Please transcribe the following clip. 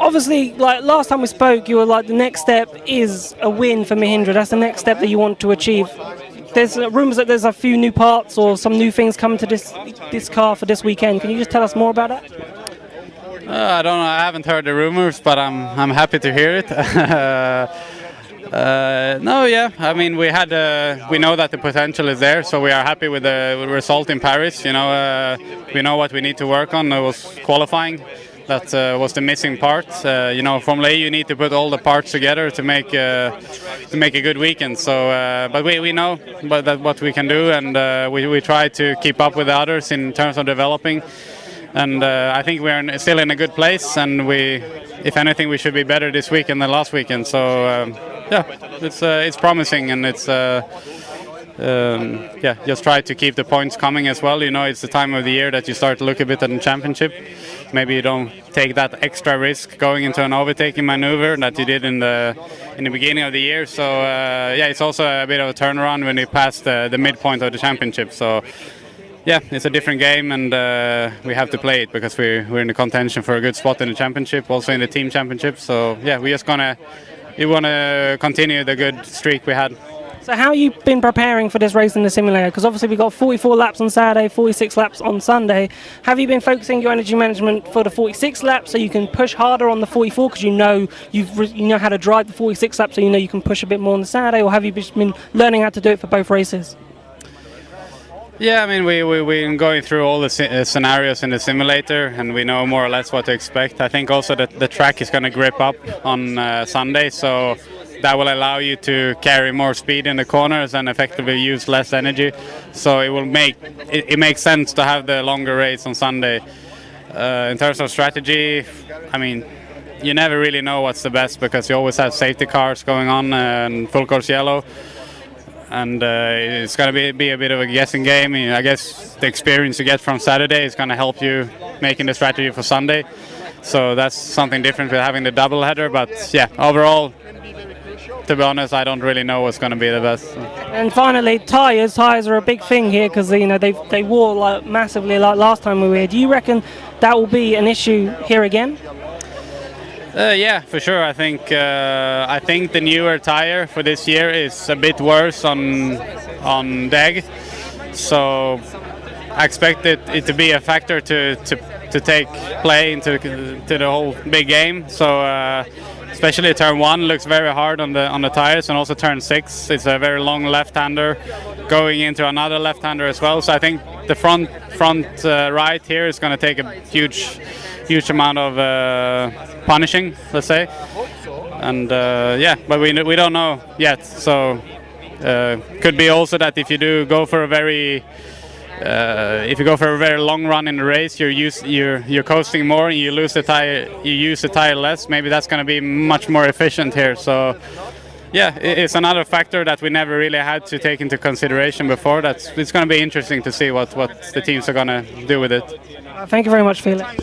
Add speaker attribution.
Speaker 1: obviously, like last time we spoke, you were like the next step is a win for Mahindra. That's the next step that you want to achieve. There's rumours that there's a few new parts or some new things coming to this car for this weekend. Can you just tell us more about that?
Speaker 2: I don't know. I haven't heard the rumors, but I'm happy to hear it. No, yeah. I mean, we know that the potential is there, so we are happy with the result in Paris. You know, we know what we need to work on. It was qualifying. That was the missing part. You know, Formula E, you need to put all the parts together to make a good weekend. So, but we know what we can do, and we try to keep up with the others in terms of developing. And I think we're still in a good place, and if anything, we should be better this weekend than last weekend. So, yeah, it's promising, and it's. Yeah, just try to keep the points coming as well. You know, it's the time of the year that you start to look a bit at the championship. Maybe you don't take that extra risk going into an overtaking maneuver that you did in the beginning of the year. So yeah, it's also a bit of a turnaround when you pass the midpoint of the championship. So yeah, it's a different game, and we have to play it because we're in the contention for a good spot in the championship, also in the team championship. So yeah, we want to continue the good streak we had.
Speaker 1: So how have you been preparing for this race in the simulator? Because obviously we got 44 laps on Saturday, 46 laps on Sunday. Have you been focusing your energy management for the 46 laps so you can push harder on the 44 because you know how to drive the 46 laps, so you know you can push a bit more on the Saturday? Or have you just been learning how to do it for both races?
Speaker 2: Yeah, I mean, we've been going through all the scenarios in the simulator, and we know more or less what to expect. I think also that the track is going to grip up on Sunday, so that will allow you to carry more speed in the corners and effectively use less energy. So it makes sense to have the longer race on Sunday. In terms of strategy, I mean, you never really know what's the best because you always have safety cars going on and full course yellow. And it's going to be a bit of a guessing game. I guess the experience you get from Saturday is going to help you making the strategy for Sunday. So that's something different with having the double header. But yeah, overall, to be honest, I don't really know what's going to be the best.
Speaker 1: And finally, tyres are a big thing here because you know they wore like massively like last time we were here. Do you reckon that will be an issue here again?
Speaker 2: Yeah, for sure. I think the newer tire for this year is a bit worse on DEG, so I expect it to be a factor to take play into the whole big game. So especially turn 1 looks very hard on the tires, and also turn 6 it's a very long left-hander going into another left-hander as well. So I think the front right here is going to take a huge amount of punishing, let's say, and yeah, but we don't know yet. So could be also that if you do go for a very long run in the race, you're coasting more and you use the tire less. Maybe that's going to be much more efficient here. So yeah, it's another factor that we never really had to take into consideration before. It's going to be interesting to see what the teams are going to do with it.
Speaker 1: Thank you very much, Felix.